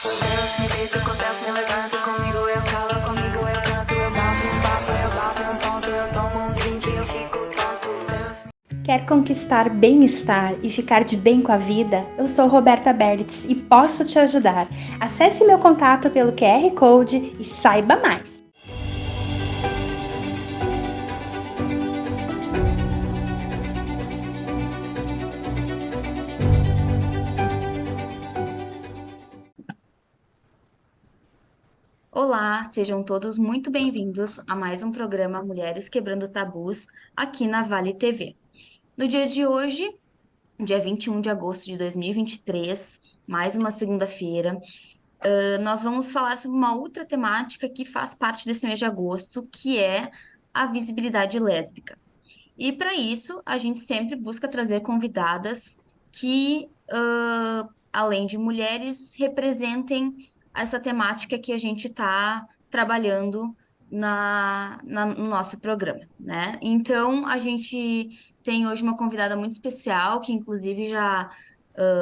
Deus me deita, acontece, me levanta comigo, eu calo, comigo eu canto, eu bato um papo, eu bato um ponto, eu tomo um drink, eu fico tonto. Quer conquistar bem-estar e ficar de bem com a vida? Eu sou Roberta Berlitz e posso te ajudar. Acesse meu contato pelo QR Code e saiba mais. Olá, sejam todos muito bem-vindos a mais um programa Mulheres Quebrando Tabus aqui na Vale TV. No dia de hoje, dia 21 de agosto de 2023, mais uma segunda-feira, nós vamos falar sobre uma outra temática que faz parte desse mês de agosto, que é a visibilidade lésbica. E para isso, a gente sempre busca trazer convidadas que, além de mulheres, representem essa temática que a gente está trabalhando no nosso programa, né? Então, a gente tem hoje uma convidada muito especial, que inclusive já,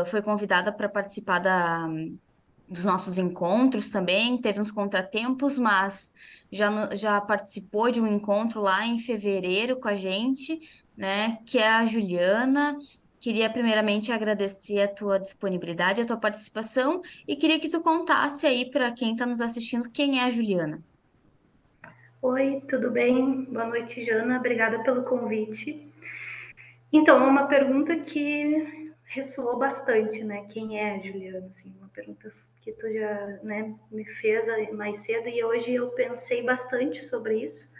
foi convidada para participar dos nossos encontros também, teve uns contratempos, mas já participou de um encontro lá em fevereiro com a gente, né? Que é a Juliana. Queria primeiramente agradecer a tua disponibilidade, a tua participação, e queria que tu contasse aí para quem está nos assistindo quem é a Juliana. Oi, tudo bem? Boa noite, Jana. Obrigada pelo convite. Então, é uma pergunta que ressoou bastante, né? Quem é a Juliana? Assim, uma pergunta que tu já, né, me fez mais cedo e hoje eu pensei bastante sobre isso.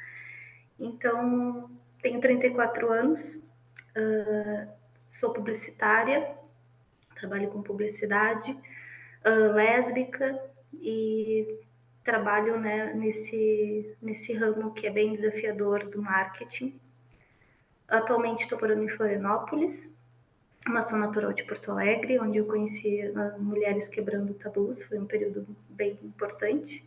Então, tenho 34 anos, sou publicitária, trabalho com publicidade, lésbica e trabalho, né, nesse ramo que é bem desafiador do marketing. Atualmente estou morando em Florianópolis, mas sou natural de Porto Alegre, onde eu conheci mulheres quebrando tabus, foi um período bem importante.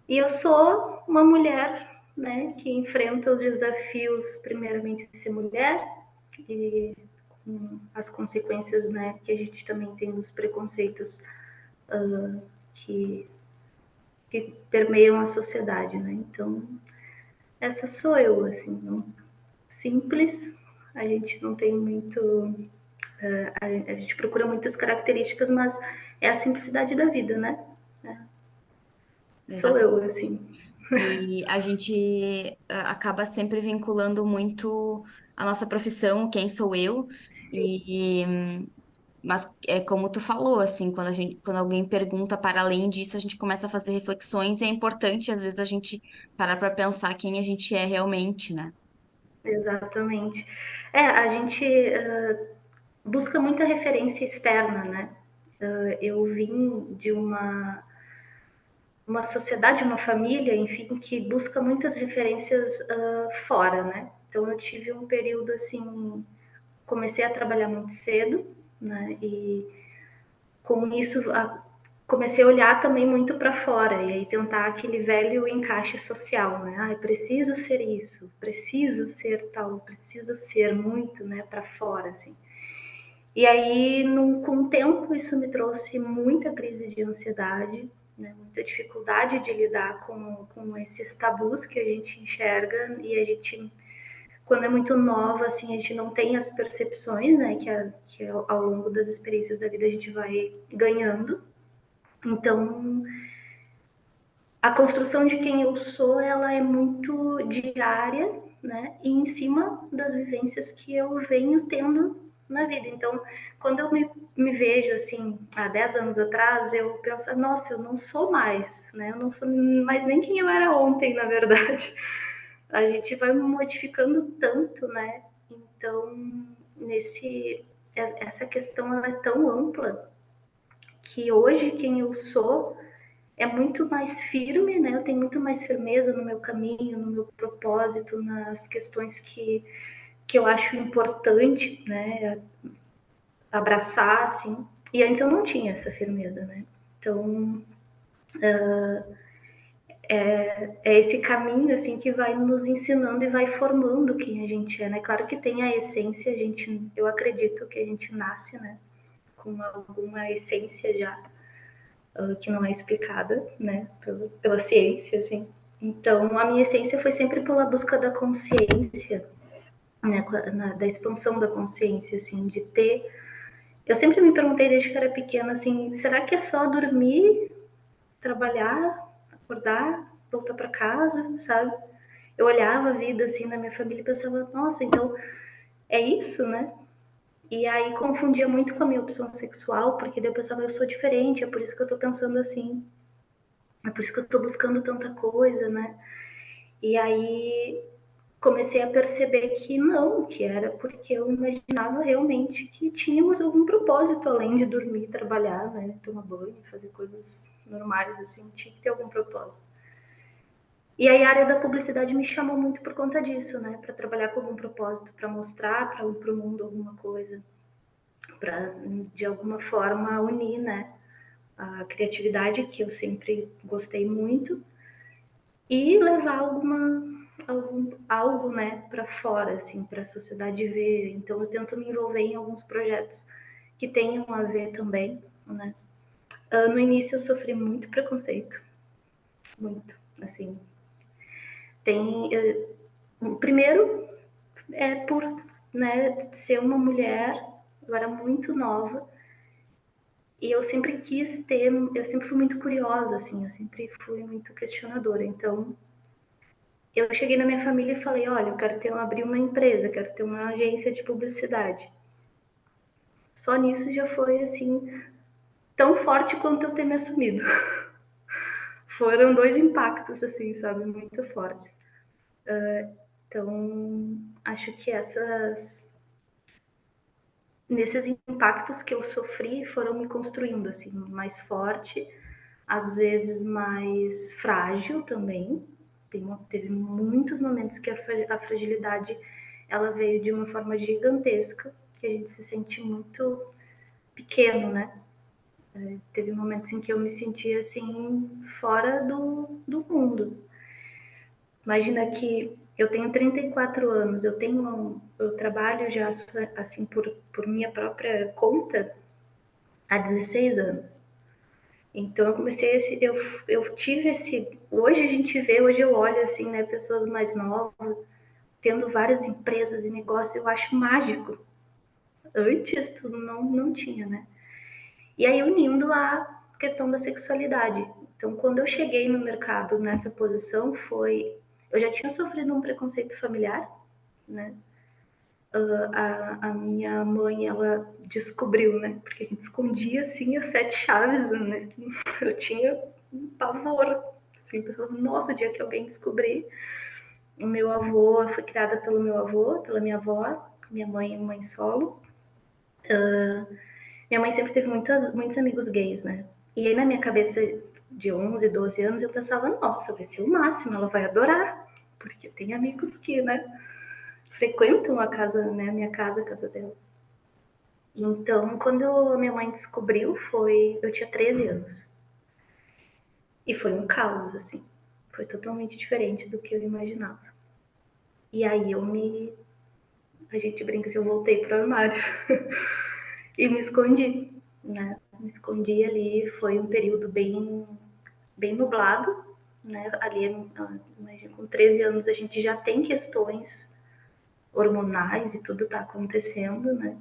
E eu sou uma mulher, né, que enfrenta os desafios, primeiramente de ser mulher e as consequências, né, que a gente também tem dos preconceitos que, que permeiam a sociedade, né? Então, essa sou eu, assim, não, simples, a gente não tem muito. A gente procura muitas características, mas é a simplicidade da vida, né? Sou eu, assim. E a gente acaba sempre vinculando muito a nossa profissão, quem sou eu, e, mas é como tu falou, assim, quando alguém pergunta para além disso, a gente começa a fazer reflexões e é importante, às vezes, a gente parar para pensar quem a gente é realmente, né? Exatamente. A gente busca muita referência externa, né? Eu vim de uma sociedade, uma família, enfim, que busca muitas referências fora, né? Então eu tive um período assim, comecei a trabalhar muito cedo, né? E com isso comecei a olhar também muito para fora e aí tentar aquele velho encaixe social, né? Ah, preciso ser isso, preciso ser tal, preciso ser muito, né? Para fora, assim. E aí, com o tempo, isso me trouxe muita crise de ansiedade, né? Muita dificuldade de lidar com esses tabus que a gente enxerga e a gente, quando é muito nova, assim, a gente não tem as percepções, né? Que ao longo das experiências da vida a gente vai ganhando. Então, a construção de quem eu sou, ela é muito diária, né? E em cima das vivências que eu venho tendo na vida. Então, quando eu me vejo assim, há 10 anos atrás, eu penso, nossa, eu não sou mais, né? Eu não sou mais nem quem eu era ontem, na verdade. A gente vai modificando tanto, né? Então, essa questão ela é tão ampla que hoje quem eu sou é muito mais firme, né? Eu tenho muito mais firmeza no meu caminho, no meu propósito, nas questões que eu acho importante, né? Abraçar, assim. E antes eu não tinha essa firmeza, né? Então, é esse caminho, assim, que vai nos ensinando e vai formando quem a gente é, né? Claro que tem a essência, eu acredito que a gente nasce, né? Com alguma essência já que não é explicada, né, pela ciência, assim. Então, a minha essência foi sempre pela busca da consciência, né, da expansão da consciência, assim, de ter. Eu sempre me perguntei desde que era pequena, assim, será que é só dormir, trabalhar, acordar, voltar para casa, sabe? Eu olhava a vida assim na minha família e pensava, nossa, então é isso, né? E aí confundia muito com a minha opção sexual, porque daí eu pensava, eu sou diferente, é por isso que eu tô pensando assim, é por isso que eu tô buscando tanta coisa, né? E aí comecei a perceber que não, que era porque eu imaginava realmente que tínhamos algum propósito além de dormir e trabalhar, né? Tomar banho, fazer coisas normais, assim, tinha que ter algum propósito. E aí a área da publicidade me chamou muito por conta disso, né? Para trabalhar com algum propósito, para mostrar para o mundo alguma coisa, para de alguma forma unir, né? A criatividade que eu sempre gostei muito e levar algo, né, para fora, assim, para a sociedade ver. Então eu tento me envolver em alguns projetos que tenham a ver também, né? No início eu sofri muito preconceito, muito, assim. Tem, primeiro é por, né, ser uma mulher, eu era muito nova e eu sempre quis ter, eu sempre fui muito curiosa, assim, eu sempre fui muito questionadora. Então eu cheguei na minha família e falei, olha, eu quero abrir uma empresa, quero ter uma agência de publicidade. Só nisso já foi assim tão forte quanto eu ter me assumido. Foram dois impactos assim, sabe, muito fortes. Então acho que nesses impactos que eu sofri foram me construindo assim mais forte, às vezes mais frágil também. Teve muitos momentos que a fragilidade ela veio de uma forma gigantesca, que a gente se sente muito pequeno, né? Teve momentos em que eu me sentia assim fora do mundo. Imagina que eu tenho 34 anos, eu trabalho já assim por minha própria conta há 16 anos. Então eu comecei eu tive hoje a gente vê, hoje eu olho assim, né, pessoas mais novas tendo várias empresas e negócios, eu acho mágico. Antes tudo não tinha, né? E aí unindo a questão da sexualidade. Então quando eu cheguei no mercado nessa posição eu já tinha sofrido um preconceito familiar, né? A minha mãe, ela descobriu, né? Porque a gente escondia, assim, as 7 chaves, né? Eu tinha um pavor, assim, pensando, nossa, o dia que alguém descobrir. O meu avô, eu fui criada pelo meu avô, pela minha avó, minha mãe é mãe solo. Minha mãe sempre teve muitos amigos gays, né? E aí na minha cabeça de 11, 12 anos, eu pensava, nossa, vai ser o máximo, ela vai adorar. Porque tem amigos que, né, frequentam a casa, né, a minha casa, a casa dela. Então, quando a minha mãe descobriu, eu tinha 13 anos. E foi um caos, assim. Foi totalmente diferente do que eu imaginava. E aí a gente brinca assim, eu voltei pro armário e me escondi, né? Me escondi ali, foi um período bem nublado, né? Ali, imagina, com 13 anos a gente já tem questões hormonais e tudo tá acontecendo, né?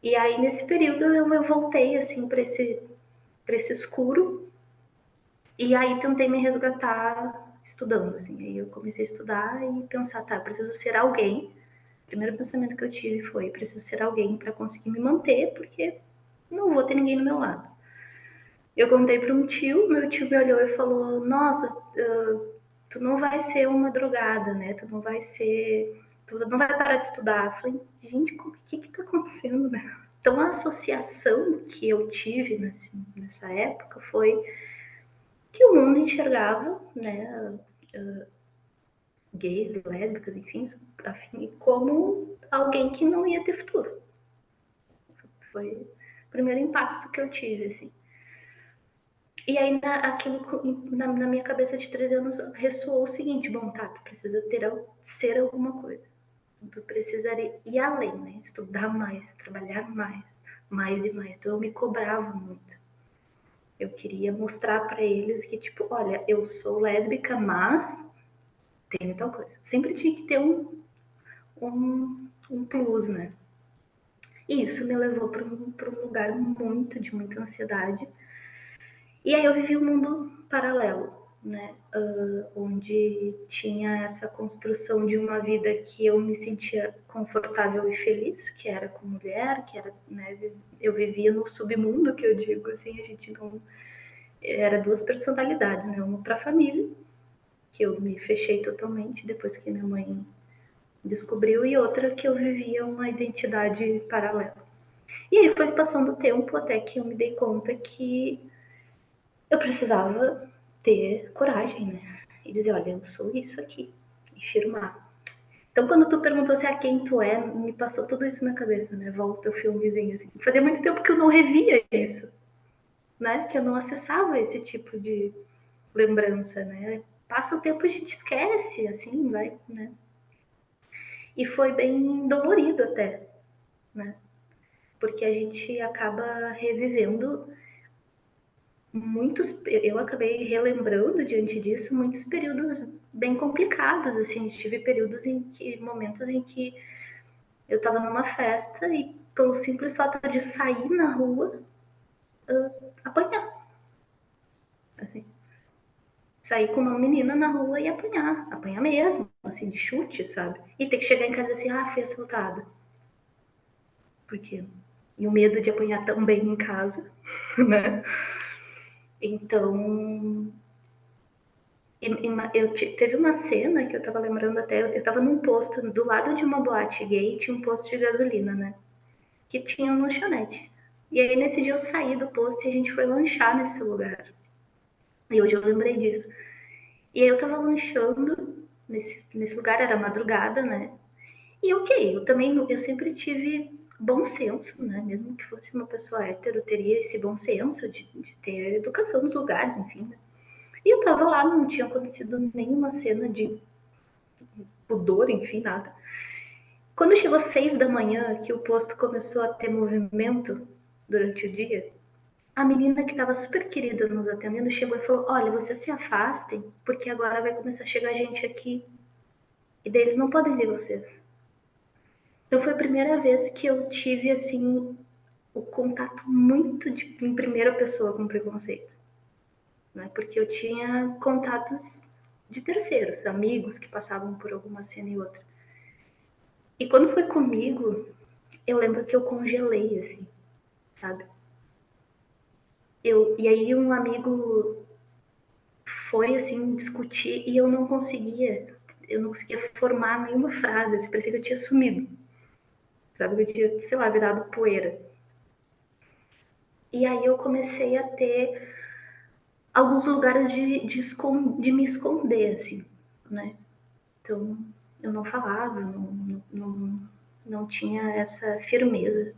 E aí nesse período eu voltei assim para esse escuro e aí tentei me resgatar estudando, assim. Aí eu comecei a estudar e pensar, tá, eu preciso ser alguém. O primeiro pensamento que eu tive foi, preciso ser alguém para conseguir me manter, porque não vou ter ninguém do meu lado. Eu contei para um tio, meu tio me olhou e falou, nossa, tu não vai ser uma drogada, né? Tu não vai parar de estudar. Eu falei, gente, o que tá acontecendo, né? Então a associação que eu tive nessa época foi que o mundo enxergava, né, gays, lésbicas, enfim, como alguém que não ia ter futuro. Foi o primeiro impacto que eu tive, assim. E aí, na minha cabeça de 13 anos, ressoou o seguinte, bom, tá, tu precisa ser alguma coisa. Tu precisaria ir além, né? Estudar mais, trabalhar mais e mais. Então, eu me cobrava muito. Eu queria mostrar para eles que, tipo, olha, eu sou lésbica, mas tem tal coisa. Sempre tinha que ter um plus, né? E isso me levou para um lugar de muita ansiedade. E aí eu vivi um mundo paralelo, né? Onde tinha essa construção de uma vida que eu me sentia confortável e feliz, que era com mulher, que era, né? Eu vivia no submundo, que eu digo assim, a gente não era duas personalidades, né? Uma para a família, que eu me fechei totalmente depois que minha mãe descobriu, e outra que eu vivia uma identidade paralela. E aí foi passando o tempo até que eu me dei conta que eu precisava ter coragem, né? E dizer, olha, eu sou isso aqui. E firmar. Então, quando tu perguntou se a quem tu é, me passou tudo isso na cabeça, né? Volta o filmezinho, assim. Fazia muito tempo que eu não revia isso, né? Que eu não acessava esse tipo de lembrança, né? Passa o tempo, a gente esquece, assim, vai, né? E foi bem dolorido até, né? Porque a gente acaba revivendo eu acabei relembrando diante disso muitos períodos bem complicados, assim, tive períodos momentos em que eu estava numa festa e pelo simples fato de sair na rua, apanhar, assim, sair com uma menina na rua e apanhar mesmo, assim, de chute, sabe? E ter que chegar em casa assim, fui assaltada. Porque e o medo de apanhar também em casa, né? Então, teve uma cena que eu tava lembrando até, eu tava num posto, do lado de uma boate gay, tinha um posto de gasolina, né? Que tinha um lanchonete. E aí nesse dia eu saí do posto e a gente foi lanchar nesse lugar. E hoje eu lembrei disso. E aí eu tava lanchando nesse lugar, era madrugada, né? E ok, eu sempre tive bom senso, né? Mesmo que fosse uma pessoa hétero, teria esse bom senso de ter educação nos lugares, enfim, né? E eu tava lá, não tinha acontecido nenhuma cena de pudor, enfim, nada. Quando chegou 6 da manhã, que o posto começou a ter movimento durante o dia, a menina que estava super querida nos atendendo chegou e falou: Olha, vocês se afastem, porque agora vai começar a chegar gente aqui e daí eles não podem ver vocês. Então foi a primeira vez que eu tive assim o contato muito em primeira pessoa com preconceito, né? Porque eu tinha contatos de terceiros, amigos que passavam por alguma cena e outra. E quando foi comigo, eu lembro que eu congelei, assim, sabe? E aí um amigo foi, assim, discutir e eu não conseguia formar nenhuma frase, assim, parecia que eu tinha sumido, sabe? Que eu tinha, sei lá, virado poeira. E aí eu comecei a ter alguns lugares de me esconder, assim, né? Então, eu não falava, não tinha essa firmeza.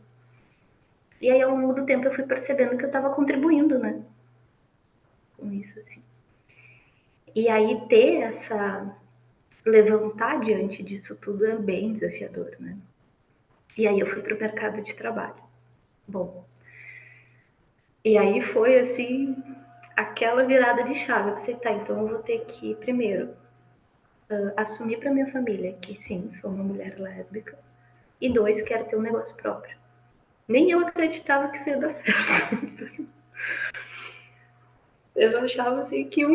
E aí, ao longo do tempo, eu fui percebendo que eu estava contribuindo, né? Com isso, assim. E aí, levantar diante disso tudo é bem desafiador, né? E aí, eu fui para o mercado de trabalho. Bom, e aí foi, assim, aquela virada de chave. Eu pensei, tá, então eu vou ter que, primeiro, assumir para minha família que sim, sou uma mulher lésbica. E dois, quero ter um negócio próprio. Nem eu acreditava que isso ia dar certo. Eu achava assim que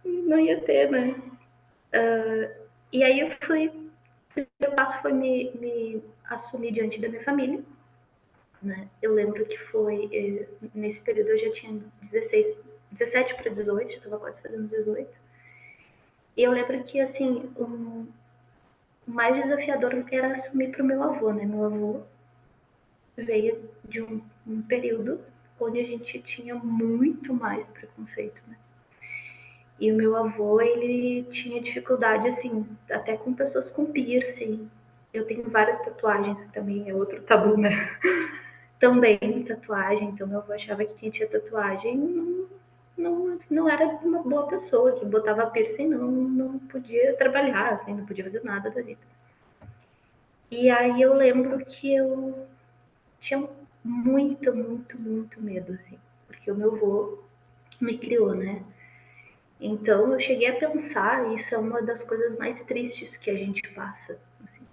não ia ter, né? E aí o primeiro passo foi me assumir diante da minha família, né? Eu lembro que nesse período eu já tinha 17 para 18, estava quase fazendo 18. E eu lembro que assim, o mais desafiador era assumir para o meu avô, né? Meu avô veio de um período onde a gente tinha muito mais preconceito, né? E o meu avô, ele tinha dificuldade, assim, até com pessoas com piercing. Eu tenho várias tatuagens também, é outro tabu, né? Também tatuagem, então meu avô achava que quem tinha tatuagem não era uma boa pessoa, que botava piercing não podia trabalhar, assim, não podia fazer nada da vida. E aí eu lembro que tinha muito, muito, muito medo, assim, porque o meu avô me criou, né? Então eu cheguei a pensar, e isso é uma das coisas mais tristes que a gente passa, assim,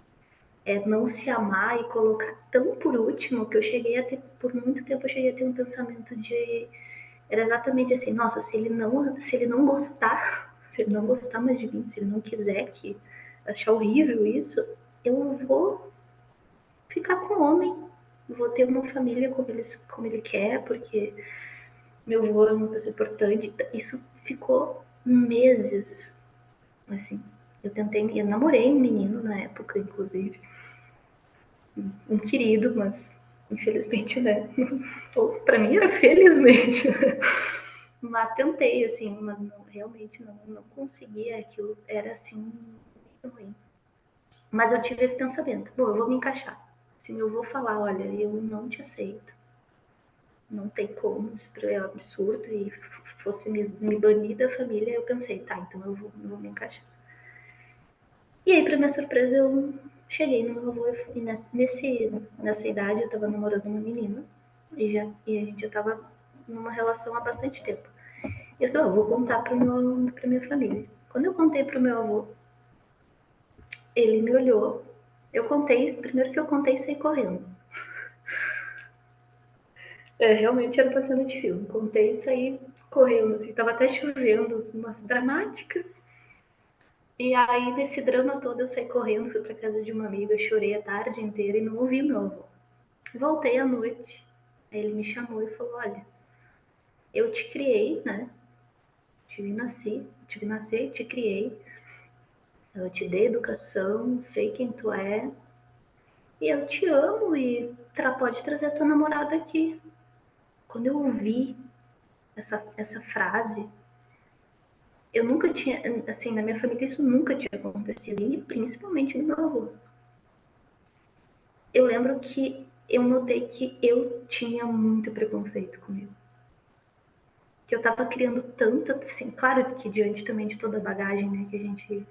é não se amar e colocar tão por último que eu cheguei a ter, por muito tempo eu cheguei a ter um pensamento de, era exatamente assim, nossa, se ele não gostar, se ele não gostar mais de mim, se ele não quiser, que achar horrível isso, eu vou ficar com o homem, vou ter uma família como ele quer, porque meu avô é uma pessoa importante. Isso ficou meses, assim. Eu namorei um menino na época, inclusive, um querido, mas infelizmente, né? Ou para mim era felizmente. Mas tentei, assim, mas não, realmente não conseguia. Aquilo era assim, muito ruim. Mas eu tive esse pensamento: bom, eu vou me encaixar. Se meu avô falar, olha, eu não te aceito, não tem como, isso é um absurdo, e fosse me banir da família, eu pensei, tá, então eu vou me encaixar. E aí, pra minha surpresa, eu cheguei no meu avô e nessa idade eu tava namorando uma menina e a gente já tava numa relação há bastante tempo. E eu só vou contar pra minha família. Quando eu contei pro meu avô, ele me olhou. Eu contei, primeiro que eu contei, saí correndo. Realmente era pra cena de filme. Contei e saí correndo, assim, tava até chovendo, umas dramática. E aí, nesse drama todo, eu saí correndo, fui pra casa de uma amiga, chorei a tarde inteira e não ouvi meu avô. Voltei à noite, aí ele me chamou e falou: olha, eu te criei, né? Tive nascer, te criei, eu te dei educação, sei quem tu é, e eu te amo e pode trazer a tua namorada aqui. Quando eu ouvi essa frase, eu nunca tinha, assim, na minha família isso nunca tinha acontecido, e principalmente no meu avô. Eu lembro que eu notei que eu tinha muito preconceito comigo. Que eu tava criando tanto, assim, claro que diante também de toda a bagagem, né, que a gente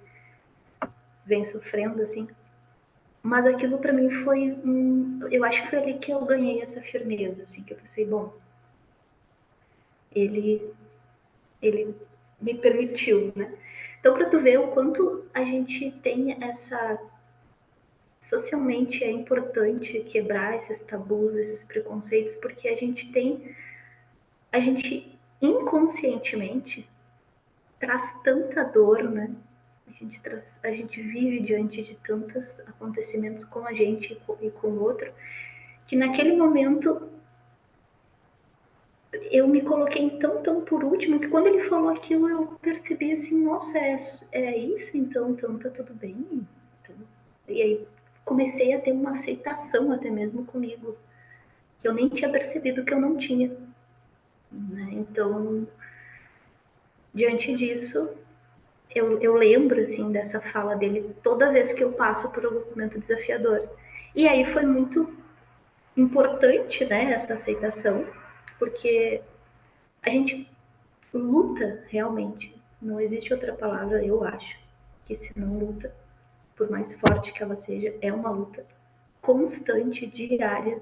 vem sofrendo, assim, mas aquilo para mim foi eu acho que foi ali que eu ganhei essa firmeza, assim, que eu pensei, bom, ele, ele me permitiu, né? Então, para tu ver o quanto a gente tem essa. Socialmente é importante quebrar esses tabus, esses preconceitos, porque a gente tem. A gente inconscientemente traz tanta dor, né? A gente vive diante de tantos acontecimentos com a gente e com o outro, que naquele momento eu me coloquei tão por último que quando ele falou aquilo eu percebi assim, nossa, é isso então tá tudo bem. Então, e aí comecei a ter uma aceitação até mesmo comigo, que eu nem tinha percebido que eu não tinha. Né? Então, diante disso, eu lembro assim dessa fala dele toda vez que eu passo por algum momento desafiador. E aí foi muito importante, né, essa aceitação, porque a gente luta realmente. Não existe outra palavra, eu acho, que se não luta, por mais forte que ela seja, é uma luta constante, diária.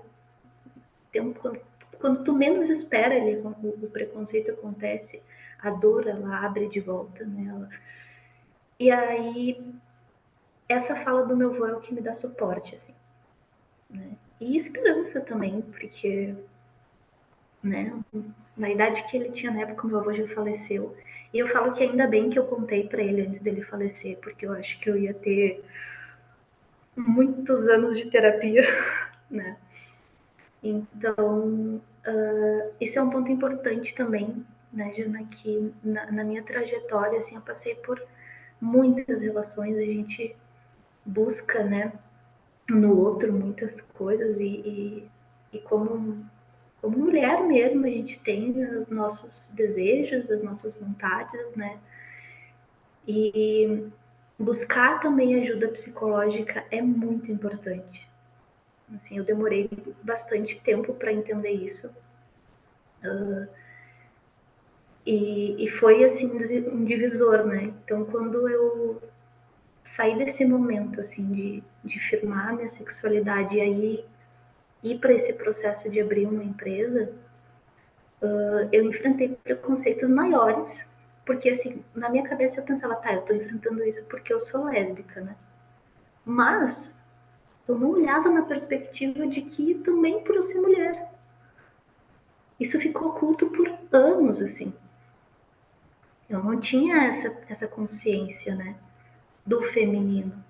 Quando tu menos espera ali, o preconceito acontece, a dor ela abre de volta nela. E aí essa fala do meu avô é o que me dá suporte, assim, né? E esperança também, porque, né, na idade que ele tinha na época, meu avô já faleceu. E eu falo que ainda bem que eu contei para ele antes dele falecer, porque eu acho que eu ia ter muitos anos de terapia, né? Então, isso é um ponto importante também, né, Jana, que na minha trajetória, assim, eu passei por muitas relações, a gente busca, né, no outro muitas coisas e como mulher mesmo, a gente tem os nossos desejos, as nossas vontades, né, e buscar também ajuda psicológica é muito importante. Assim, eu demorei bastante tempo para entender isso. E foi assim um divisor, né? Então, quando eu saí desse momento assim de firmar minha sexualidade e aí ir para esse processo de abrir uma empresa, eu enfrentei preconceitos maiores, porque assim, na minha cabeça eu pensava, tá, eu tô enfrentando isso porque eu sou lésbica, né? Mas eu não olhava na perspectiva de que também por eu ser mulher. Isso ficou oculto por anos, assim. Eu não tinha essa consciência, né, do feminino.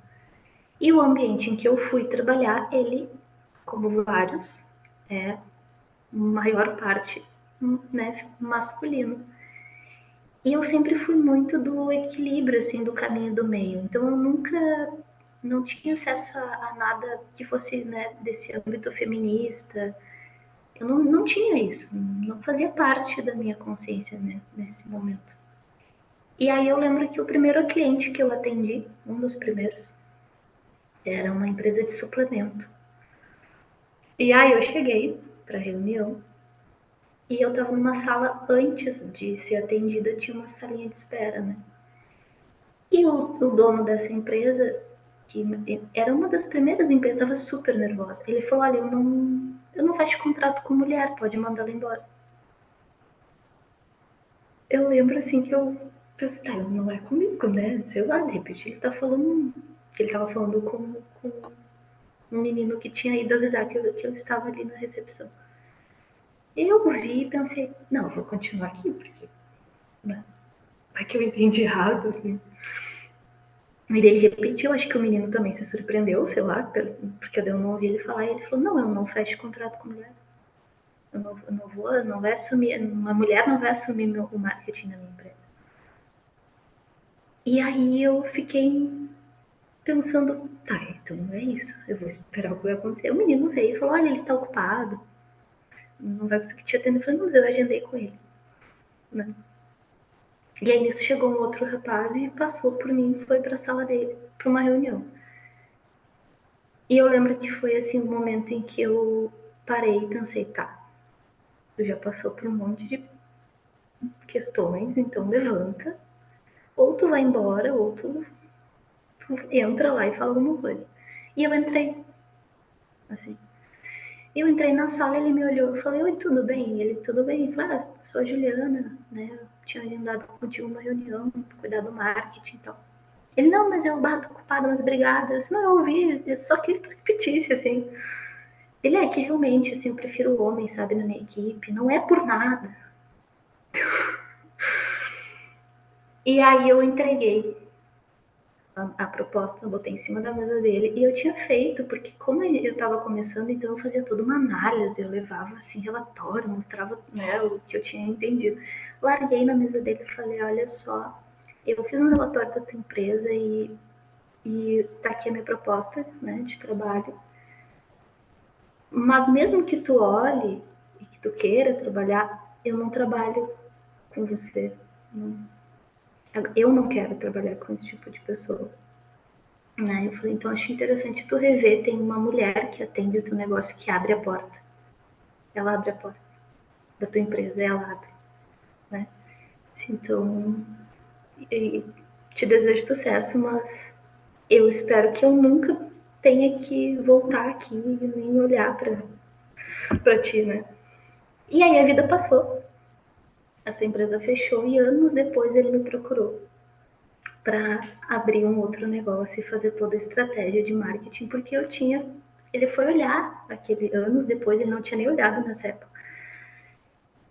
E o ambiente em que eu fui trabalhar, ele, como vários, é maior parte, né, masculino. E eu sempre fui muito do equilíbrio, assim, do caminho do meio. Então eu nunca não tinha acesso a nada que fosse, né, desse âmbito feminista. Eu não tinha isso, não fazia parte da minha consciência, né, nesse momento. E aí eu lembro que o primeiro cliente que eu atendi, um dos primeiros, era uma empresa de suplemento. E aí eu cheguei para a reunião e eu estava numa sala antes de ser atendida, tinha uma salinha de espera, né? E o dono dessa empresa, que era uma das primeiras empresas, estava super nervosa. Ele falou: olha, eu não fecho contrato com mulher, pode mandar ela embora. Eu lembro assim que eu pensei, tá, não é comigo, né? Sei lá, de repente ele tá falando. Ele tava falando com um menino que tinha ido avisar que eu estava ali na recepção. Eu vi e pensei, não, vou continuar aqui, porque né, vai que eu entendi errado, assim. E ele repetiu, acho que o menino também se surpreendeu, sei lá, porque eu não ouvi ele falar, e ele falou, não, eu não fecho contrato com mulher. Eu não vou, não vai assumir, uma mulher não vai assumir o marketing na minha empresa. E aí eu fiquei pensando, tá, então não é isso, eu vou esperar o que vai acontecer. O menino veio e falou, olha, ele tá ocupado, não vai conseguir te atender. Eu falei, mas eu agendei com ele, né? E aí nisso chegou um outro rapaz e passou por mim e foi pra sala dele, pra uma reunião. E eu lembro que foi assim um momento em que eu parei e pensei, tá, tu já passou por um monte de questões, então levanta, ou tu vai embora, ou tu entra lá e fala alguma coisa. E eu entrei, assim. Eu entrei na sala, ele me olhou, eu falei, oi, tudo bem? Ele, tudo bem? Eu falei, sou a Juliana, né? Eu tinha agendado contigo uma reunião, cuidar do marketing e tal. Ele, não, mas eu bato ocupado, mas obrigada. Eu disse, não, eu ouvi, eu só queria que tu repetisse, assim. Ele é que realmente, assim, eu prefiro o homem, sabe, na minha equipe, não é por nada. E aí eu entreguei a proposta, botei em cima da mesa dele e eu tinha feito, porque como eu estava começando, então eu fazia toda uma análise, eu levava assim relatório, mostrava né, o que eu tinha entendido. Larguei na mesa dele e falei, olha só, eu fiz um relatório da tua empresa e tá aqui a minha proposta né, de trabalho, mas mesmo que tu olhe e que tu queira trabalhar, eu não trabalho com você. Eu não quero trabalhar com esse tipo de pessoa. Né? Eu falei, então acho interessante tu rever, tem uma mulher que atende o teu negócio que abre a porta. Ela abre a porta da tua empresa, ela abre. Né? Então, te desejo sucesso, mas eu espero que eu nunca tenha que voltar aqui e nem olhar pra ti, né? E aí a vida passou. Essa empresa fechou e anos depois ele me procurou para abrir um outro negócio e fazer toda a estratégia de marketing, porque eu tinha. Ele foi olhar aquele anos depois, ele não tinha nem olhado nessa época.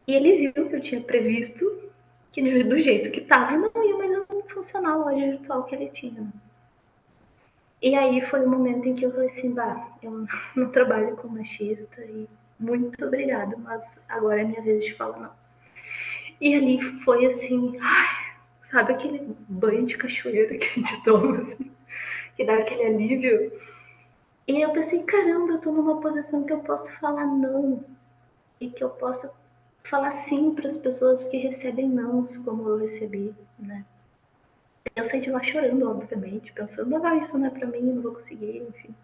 E ele viu que eu tinha previsto que do jeito que estava não ia mais funcionar a loja virtual que ele tinha. Né? E aí foi o momento em que eu falei assim, bah, eu não trabalho com machista e muito obrigada, mas agora é minha vez de falar não. E ali foi assim, ai, sabe aquele banho de cachoeira que a gente toma, assim, que dá aquele alívio? E eu pensei, caramba, eu tô numa posição que eu posso falar não. E que eu posso falar sim para as pessoas que recebem nãos, como eu recebi, né? Eu saí de lá chorando, obviamente, pensando, ah, isso não é para mim, não vou conseguir, enfim.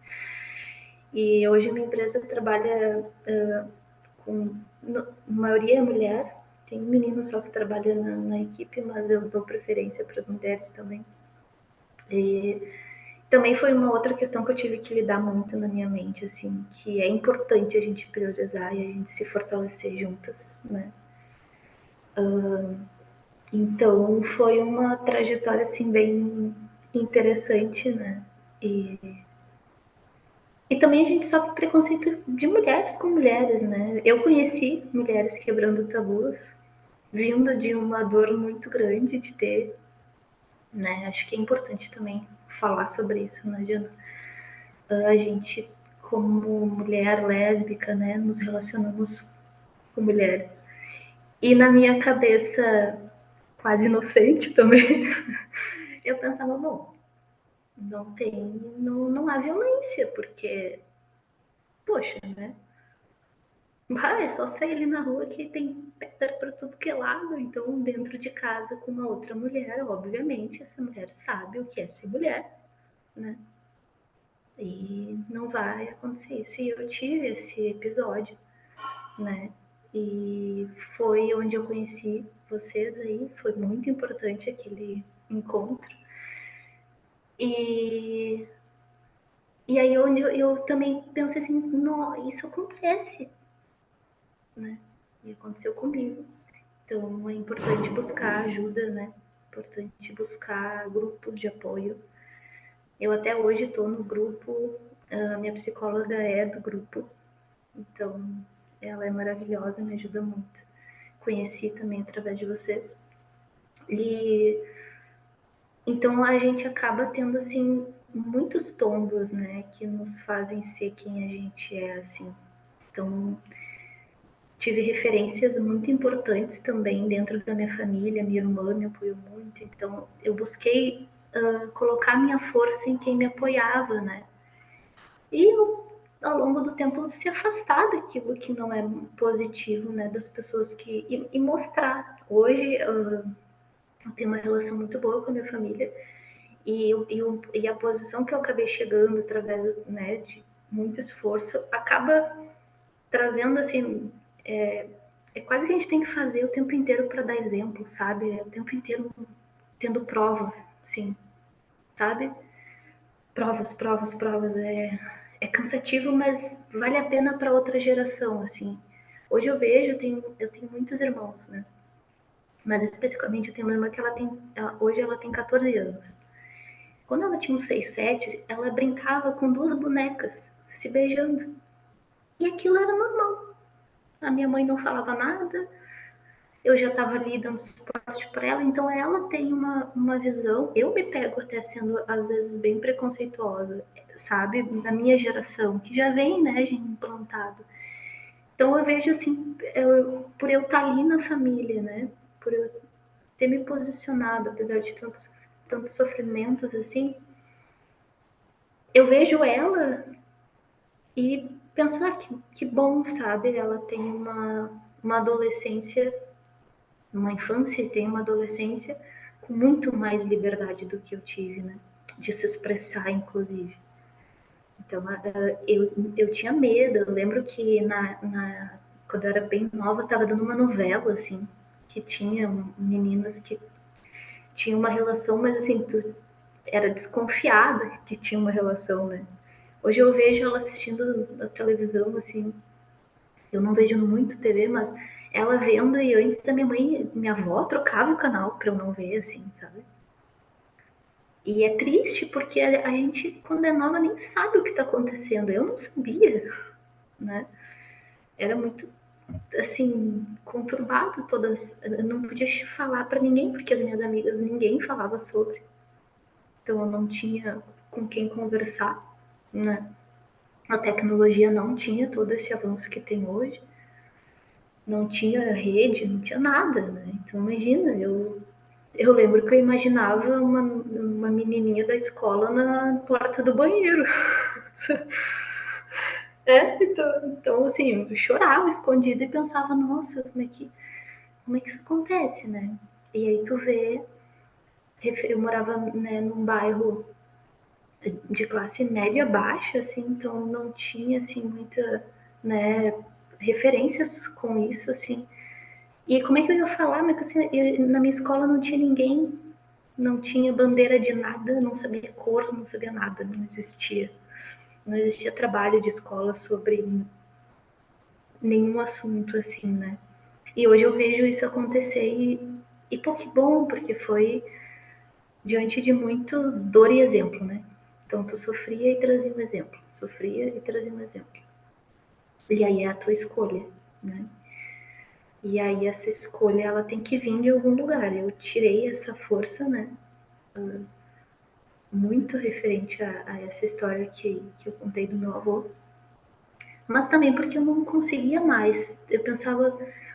E hoje minha empresa trabalha com, maioria é mulher, tem um menino só que trabalha na equipe, mas eu dou preferência para as mulheres também. E também foi uma outra questão que eu tive que lidar muito na minha mente, assim, que é importante a gente priorizar e a gente se fortalecer juntas, né? Então foi uma trajetória assim bem interessante, né? E também a gente sofre preconceito de mulheres com mulheres, né? Eu conheci mulheres quebrando tabus, vindo de uma dor muito grande de ter, né? Acho que é importante também falar sobre isso, né, Diana? A gente, como mulher lésbica, né, nos relacionamos com mulheres. E na minha cabeça, quase inocente também, eu pensava, bom, não há violência, porque, poxa, né? Bah, é só sair ali na rua que tem pedra para tudo que é lado. Então, dentro de casa com uma outra mulher, obviamente, essa mulher sabe o que é ser mulher, né? E não vai acontecer isso. E eu tive esse episódio, né? E foi onde eu conheci vocês aí, foi muito importante aquele encontro. E, e aí onde eu também pensei assim, não, isso acontece, né? E aconteceu comigo. Então é importante buscar ajuda, né? Importante buscar grupos de apoio. Eu até hoje estou no grupo, a minha psicóloga é do grupo, então ela é maravilhosa, me ajuda muito. Conheci também através de vocês. E então a gente acaba tendo assim muitos tombos, né, que nos fazem ser quem a gente é, assim. Então tive referências muito importantes também dentro da minha família, minha irmã me apoiou muito, então eu busquei colocar minha força em quem me apoiava, né? E eu, ao longo do tempo, se afastar daquilo que não é positivo, né? Das pessoas que. E mostrar. Hoje eu tenho uma relação muito boa com a minha família e a posição que eu acabei chegando através, né, de muito esforço acaba trazendo assim. É quase que a gente tem que fazer o tempo inteiro para dar exemplo, sabe? É o tempo inteiro tendo prova, sim, sabe? Provas, provas, provas. É cansativo, mas vale a pena para outra geração, assim. Hoje eu vejo, eu tenho muitos irmãos, né? Mas especificamente eu tenho uma irmã que hoje ela tem 14 anos. Quando ela tinha uns 6, 7, ela brincava com duas bonecas, se beijando. E aquilo era normal. A minha mãe não falava nada, eu já estava ali dando suporte para ela, então ela tem uma visão. Eu me pego até sendo, às vezes, bem preconceituosa, sabe? Da minha geração, que já vem, né, gente, implantado. Então eu vejo assim, por eu estar ali na família, né? Por eu ter me posicionado, apesar de tantos sofrimentos assim, eu vejo ela e penso, que bom, sabe? Ela tem uma adolescência, uma infância e tem uma adolescência com muito mais liberdade do que eu tive, né? De se expressar, inclusive. Então, eu tinha medo. Eu lembro que quando eu era bem nova, estava dando uma novela, assim, que tinha meninas que tinham uma relação, mas assim, tu era desconfiada que tinha uma relação, né? Hoje eu vejo ela assistindo na televisão, assim, eu não vejo muito TV, mas ela vendo, e antes a minha avó trocava o canal para eu não ver, assim, sabe? E é triste porque a gente, quando é nova, nem sabe o que está acontecendo. Eu não sabia, né? Era muito, assim, conturbado todas. Eu não podia falar para ninguém, porque as minhas amigas, ninguém falava sobre. Então eu não tinha com quem conversar, né? A tecnologia não tinha todo esse avanço que tem hoje. Não tinha rede, não tinha nada, né? Então imagina, eu lembro que eu imaginava uma menininha da escola na porta do banheiro. Então, assim, eu chorava escondida e pensava, nossa, como é que isso acontece, né? E aí tu vê, eu morava, né, num bairro de classe média baixa, assim, então não tinha, assim, muita, né, referências com isso, assim. E como é que eu ia falar? Mas assim, na minha escola não tinha ninguém, não tinha bandeira de nada, não sabia cor, não sabia nada, não existia. Não existia trabalho de escola sobre nenhum assunto assim, né? E hoje eu vejo isso acontecer e pô, que bom, porque foi diante de muito dor e exemplo, né? Então tu sofria e trazia um exemplo, sofria e trazia um exemplo. E aí é a tua escolha, né? E aí essa escolha ela tem que vir de algum lugar. Eu tirei essa força, né? Muito referente a essa história que eu contei do meu avô, mas também porque eu não conseguia mais. Eu pensava,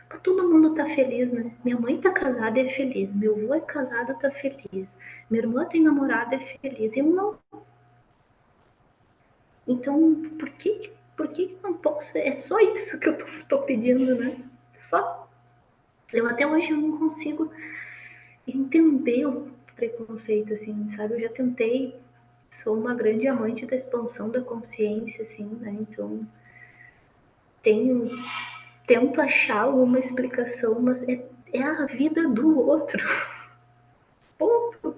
pô, todo mundo tá feliz, né? Minha mãe tá casada e é feliz, meu avô é casado, tá feliz, minha irmã tem namorado, é feliz, eu não. Então, por que não posso? É só isso que eu tô pedindo, né? Só. Eu até hoje eu não consigo entender o preconceito, assim, sabe? Eu já tentei, sou uma grande amante da expansão da consciência, assim, né? Então, tenho, tento achar alguma explicação, mas é a vida do outro. Ponto.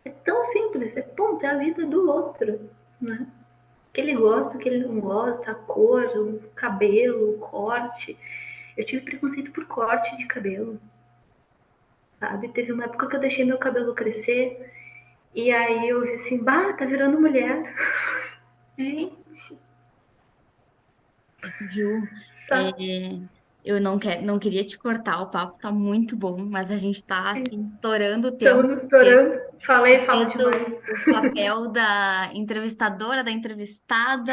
É tão simples, é ponto, é a vida do outro, né? O que ele gosta, o que ele não gosta, a cor, o cabelo, o corte. Eu tive preconceito por corte de cabelo, sabe? Teve uma época que eu deixei meu cabelo crescer e aí eu vi assim, bah, tá virando mulher. Gente, Ju, é, sabe? eu não queria te cortar, o papo tá muito bom, mas a gente tá assim estourando o tempo. Estamos nos estourando. Falei, falo Fez demais. o papel da entrevistadora, da entrevistada.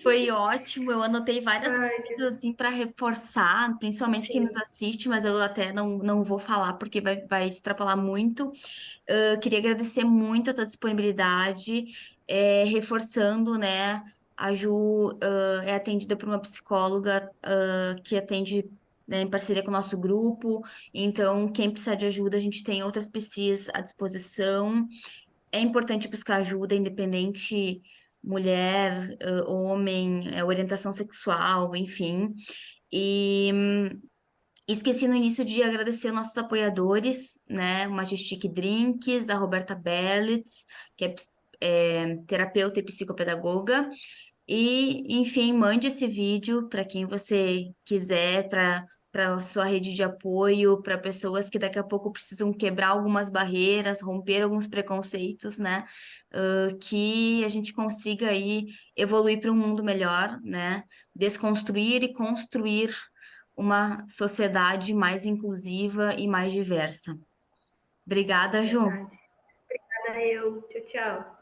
Foi ótimo. Eu anotei várias Ai, que coisas assim para reforçar, principalmente quem nos sim. assiste, mas eu até não vou falar porque vai extrapolar muito. Queria agradecer muito a tua disponibilidade, reforçando, né? A Ju, é atendida por uma psicóloga, que atende, né, em parceria com o nosso grupo. Então, quem precisar de ajuda, a gente tem outras PCs à disposição. É importante buscar ajuda, independente mulher, homem, orientação sexual, enfim. E esqueci no início de agradecer nossos apoiadores, né? O Majestic Drinks, a Roberta Berlitz, que é terapeuta e psicopedagoga. E, enfim, mande esse vídeo para quem você quiser, para sua rede de apoio, para pessoas que daqui a pouco precisam quebrar algumas barreiras, romper alguns preconceitos, né? Que a gente consiga aí evoluir para um mundo melhor, né? Desconstruir e construir uma sociedade mais inclusiva e mais diversa. Obrigada, Ju. Verdade. Obrigada eu. Tchau, tchau.